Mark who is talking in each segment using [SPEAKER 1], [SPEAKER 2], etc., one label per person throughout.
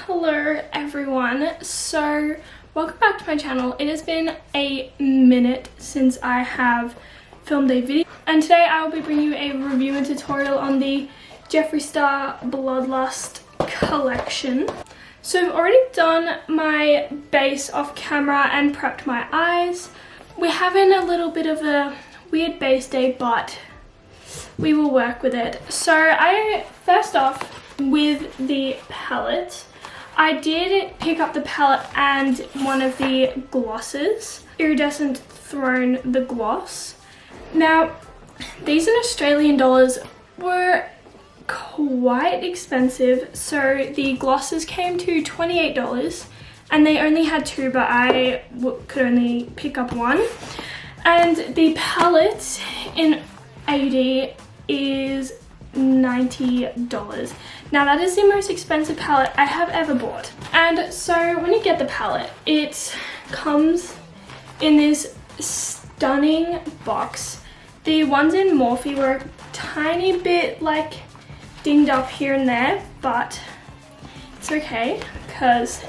[SPEAKER 1] Hello everyone, so welcome back to my channel. It has been a minute since I have filmed a video, and today I will be bringing you a review and tutorial on the Jeffree Star Bloodlust collection. So I've already done my base off camera and prepped my eyes. We're having a little bit of a weird base day, but we will work with it. So I first off, with the palette, I did pick up the palette and one of the glosses, Iridescent Throne the gloss. Now these in Australian dollars were quite expensive, so the glosses came to $28 and they only had two, but I could only pick up one. And the palette in AUD is $90. Now that is the most expensive palette I have ever bought. And so when you get the palette, it comes in this stunning box. The ones in Morphe were a tiny bit like dinged up here and there, but it's okay because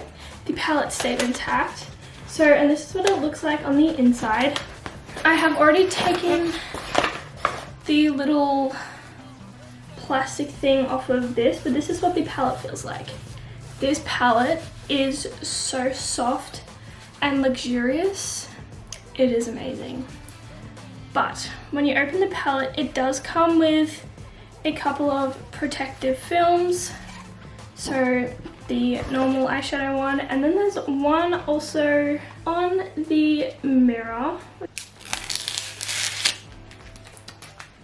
[SPEAKER 1] the palette stayed intact. So, and this is what it looks like on the inside. I have already taken the little plastic thing off of this, but this is what the palette feels like. This palette is so soft and luxurious. It is amazing. But when you open the palette, it does come with a couple of protective films. So the normal eyeshadow one, and then there's one also on the mirror.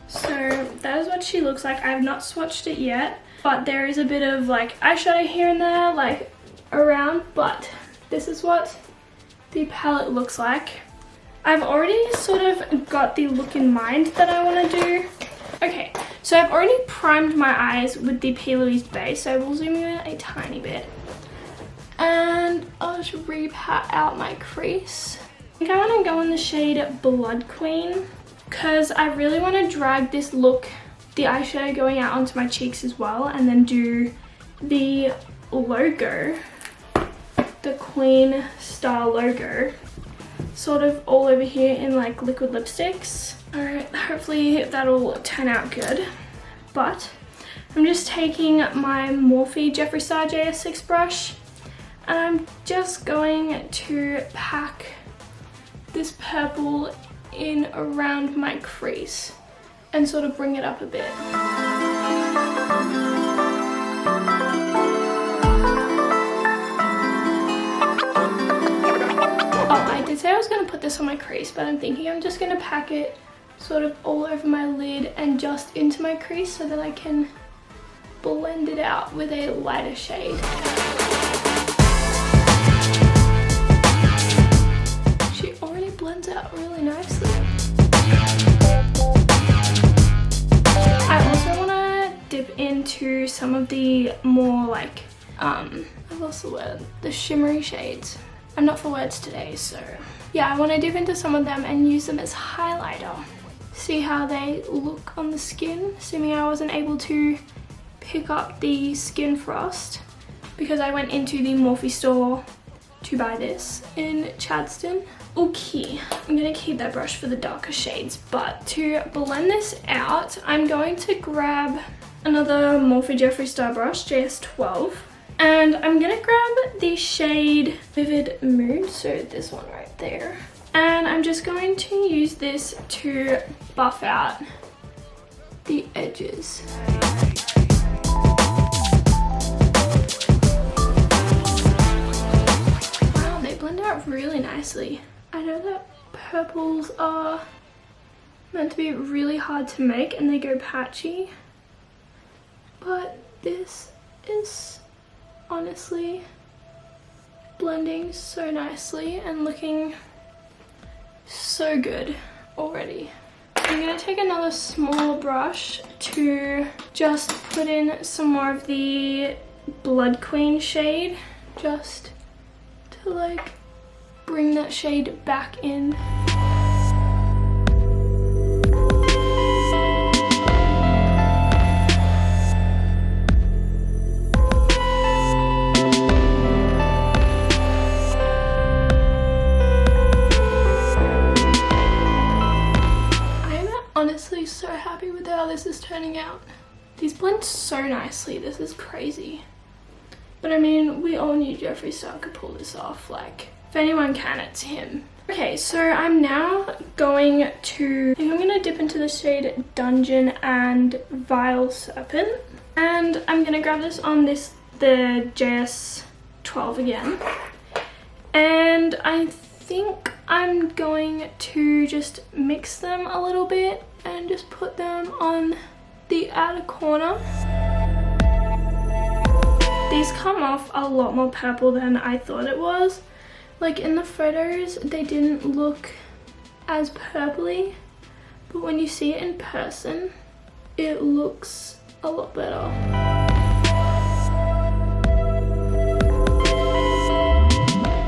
[SPEAKER 1] So that is what she looks like. I have not swatched it yet, but there is a bit of like eyeshadow here and there, like around, but this is what the palette looks like. I've already sort of got the look in mind that I want to do. Okay, so I've already primed my eyes with the P. Louise base, so I will zoom in a tiny bit. And I'll just re-pat out my crease. I think I want to go in the shade Blood Queen, because I really want to drag this look, the eyeshadow going out onto my cheeks as well, and then do the logo, the Queen Star logo, sort of all over here in like liquid lipsticks. Alright, hopefully that'll turn out good. But I'm just taking my Morphe Jeffree Star JS6 brush, and I'm just going to pack this purple in around my crease and sort of bring it up a bit. Oh, I did say I was going to put this on my crease, but I'm thinking I'm just going to pack it sort of all over my lid and just into my crease so that I can blend it out with a lighter shade. She already blends out really nicely. I also want to dip into some of the more like, what's the word? The shimmery shades. I'm not for words today, so yeah, I want to dip into some of them and use them as highlighter. See how they look on the skin, assuming I wasn't able to pick up the Skin Frost because I went into the Morphe store to buy this in Chadstone. Okay, I'm going to keep that brush for the darker shades, but to blend this out, I'm going to grab another Morphe Jeffree Star brush, JS12, and I'm going to grab the shade Vivid Mood, so this one right there. And I'm just going to use this to buff out the edges. Wow, they blend out really nicely. I know that purples are meant to be really hard to make and they go patchy, but this is honestly blending so nicely and looking so good already. I'm going to take another small brush to just put in some more of the Blood Queen shade, just to like bring that shade back in. this is turning out. These blend so nicely. This is crazy. But I mean, we all knew Jeffree Star could pull this off. Like, if anyone can, it's him. Okay, so I'm now going to, I think I'm gonna dip into the shade Dungeon and Vile Serpent. And I'm gonna grab this on the JS12 again. And I think I'm going to just mix them a little bit and just put them on the outer corner. These come off a lot more purple than I thought it was. Like in the photos, they didn't look as purpley, but when you see it in person, it looks a lot better.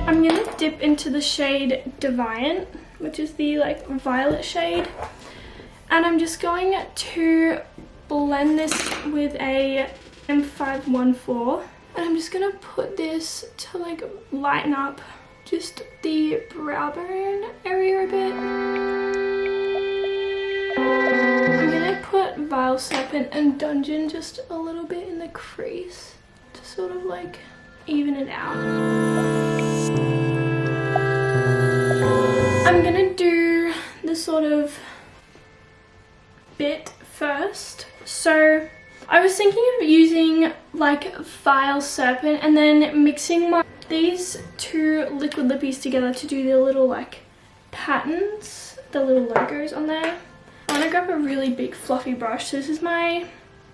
[SPEAKER 1] I'm gonna dip into the shade Deviant, which is the like violet shade, and I'm just going to blend this with a M514, and I'm just gonna put this to like lighten up just the brow bone area a bit. I'm gonna put Vile Serpent and Dungeon just a little bit in the crease to sort of like even it out. I'm gonna do the sort of bit first. So I was thinking of using like Vile Serpent and then mixing these two liquid lippies together to do the little like patterns, the little logos on there. I want to grab a really big fluffy brush. So this is my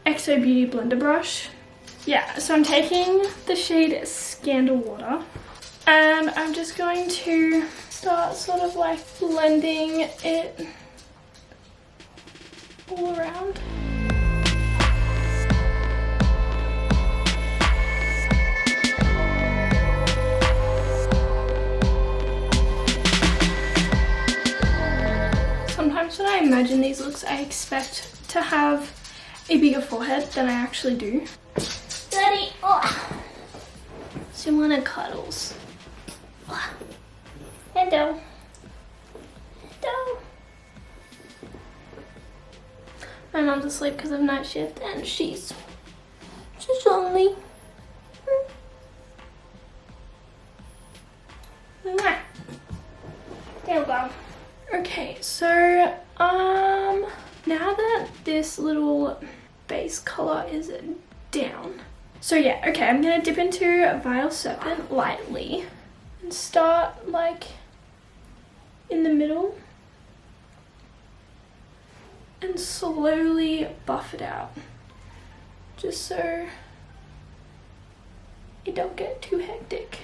[SPEAKER 1] XO Beauty blender brush. Yeah, so I'm taking the shade Scandal Water and I'm just going to start sort of like blending it all around. Sometimes when I imagine these looks, I expect to have a bigger forehead than I actually do. Daddy, oh. So wanna cuddles. Oh. Hello. Hello. My mom's asleep because of night shift and she's lonely. There we go. Okay, so now that this little base color is down, so yeah, okay, I'm gonna dip into Vile Serpent lightly and start like in the middle and slowly buff it out just so it don't get too hectic.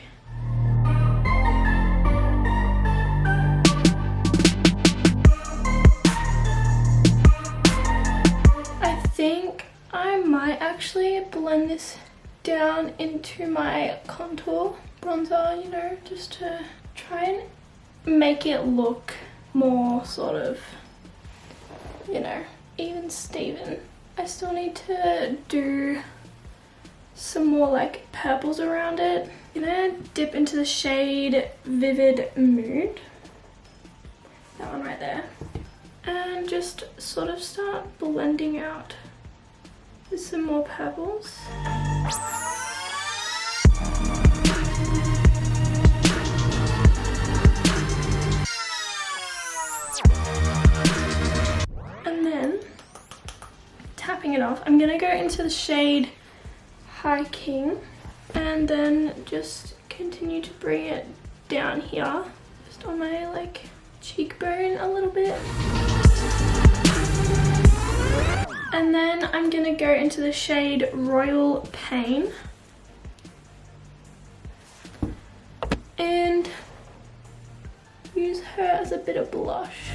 [SPEAKER 1] I think I might actually blend this down into my contour bronzer, you know, just to try and make it look more sort of, you know, even Steven. I still need to do some more like purples around it. I'm gonna dip into the shade Vivid Mood, that one right there, and just sort of start blending out with some more purples. And then tapping it off, I'm gonna go into the shade High King and then just continue to bring it down here, just on my like cheekbone a little bit. And then I'm gonna go into the shade Royal Pain and use her as a bit of blush.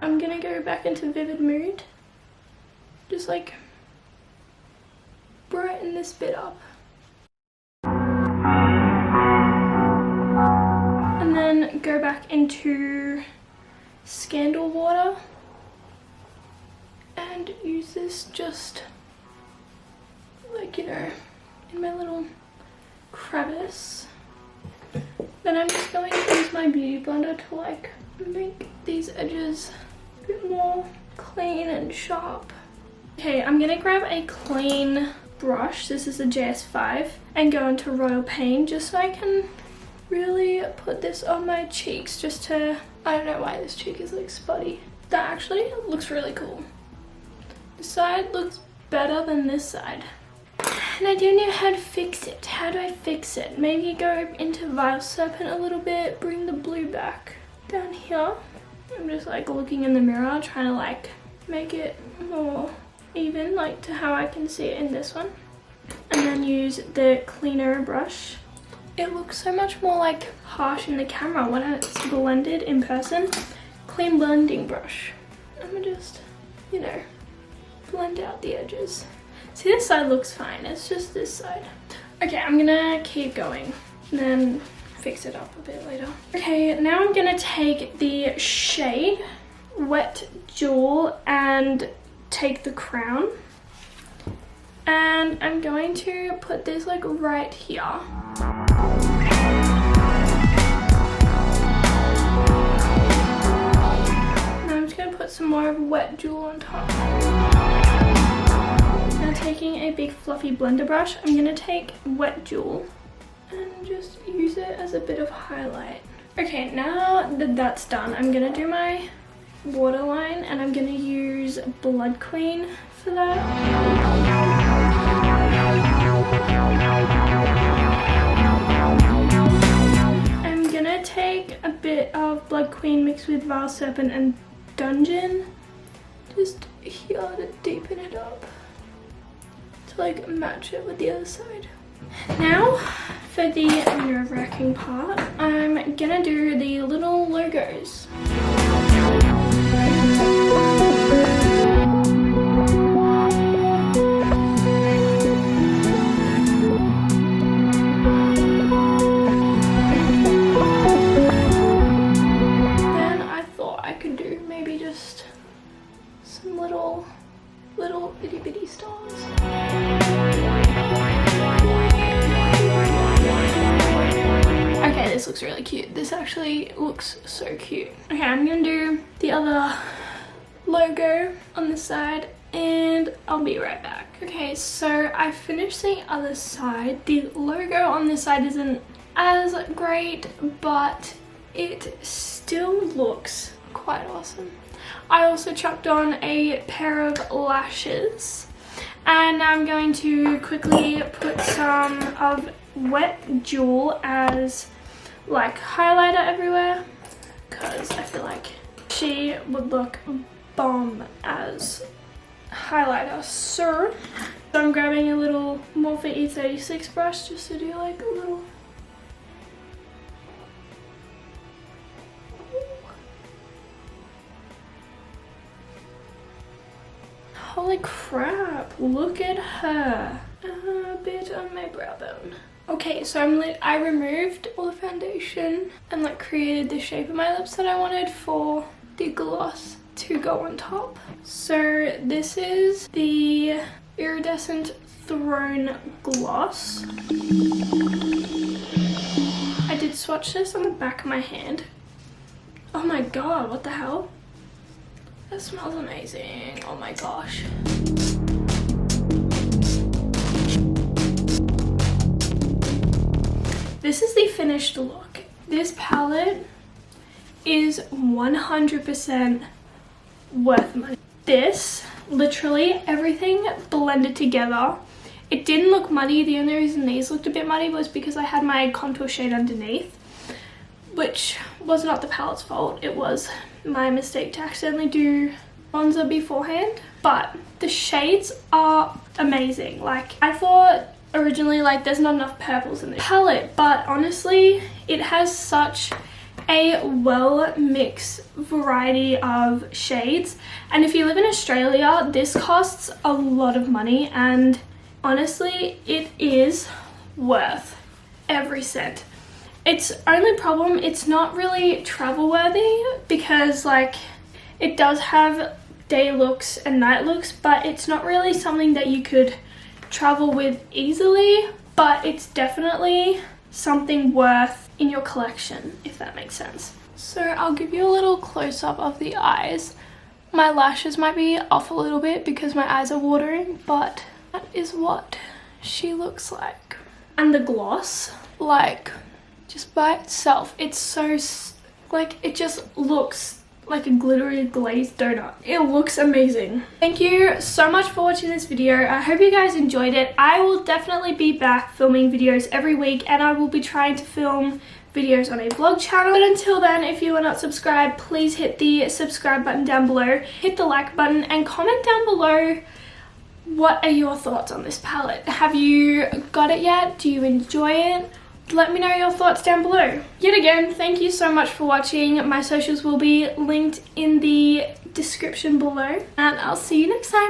[SPEAKER 1] I'm gonna go back into Vivid Mood, just like brighten this bit up. And then go back into Scandal Water and use this just like, you know, in my little crevice. Then I'm just going to use my beauty blender to like make these edges a bit more clean and sharp. Okay, I'm gonna grab a clean brush, this is a JS5, and go into Royal Pain just so I can really put this on my cheeks just to, I don't know why this cheek is like spotty. That actually looks really cool. This side looks better than this side. And I don't know how to fix it. How do I fix it? Maybe go into Vile Serpent a little bit, bring the blue back down here. I'm just like looking in the mirror, trying to like make it more even, like to how I can see it in this one. And then use the cleaner brush. It looks so much more like harsh in the camera when it's blended in person. Clean blending brush. I'm gonna just, you know, blend out the edges. See, this side looks fine, it's just this side. Okay, I'm gonna keep going and then fix it up a bit later. Okay, now I'm gonna take the shade Wet Jewel and take the crown. And I'm going to put this like right here. Now I'm just gonna put some more of Wet Jewel on top. Now taking a big fluffy blender brush, I'm gonna take Wet Jewel and just use it as a bit of highlight. Okay, now that that's done, I'm gonna do my waterline and I'm gonna use Blood Queen for that. I'm gonna take a bit of Blood Queen mixed with Vile Serpent and Dungeon, just here to deepen it up, to like match it with the other side. Now for the nerve-wracking part, I'm gonna do the little logos. Then I thought I could do maybe just some little itty bitty stars. Okay, this looks really cute. This actually looks so cute. Okay, I'm gonna do the other logo on the side and I'll be right back. Okay, so I finished the other side. The logo on this side isn't as great, but it still looks quite awesome. I also chucked on a pair of lashes and now I'm going to quickly put some of Wet Jewel as like highlighter everywhere because I feel like she would look bomb as highlighter. So I'm grabbing a little Morphe E36 brush just to do like a little. Holy crap, look at her. A bit on my brow bone. Okay, so I removed all the foundation and like created the shape of my lips that I wanted for the gloss to go on top. So this is the Iridescent Throne Gloss. I did swatch this on the back of my hand. Oh my god, what the hell? That smells amazing. Oh my gosh. This is the finished look. This palette is 100% worth money. This, literally everything blended together. It didn't look muddy. The only reason these looked a bit muddy was because I had my contour shade underneath, which was not the palette's fault. It was my mistake to accidentally do bronzer beforehand. But the shades are amazing. Like, I thought originally like there's not enough purples in this palette, but honestly it has such a well mixed variety of shades, and if you live in Australia this costs a lot of money, and honestly it is worth every cent. Its only problem, it's not really travel worthy because like it does have day looks and night looks, but it's not really something that you could travel with easily. But it's definitely something worth in your collection, if that makes sense. So I'll give you a little close-up of the eyes. My lashes might be off a little bit because my eyes are watering, but that is what she looks like. And the gloss, like, just by itself, it's so, like, it just looks like a glittery glazed donut. It looks amazing. Thank you so much for watching this video. I hope you guys enjoyed it. I will definitely be back filming videos every week, and I will be trying to film videos on a vlog channel. But until then, if you are not subscribed, please hit the subscribe button down below, hit the like button, and comment down below what are your thoughts on this palette. Have you got it yet? Do you enjoy it? Let me know your thoughts down below. Yet again, thank you so much for watching. My socials will be linked in the description below, and I'll see you next time.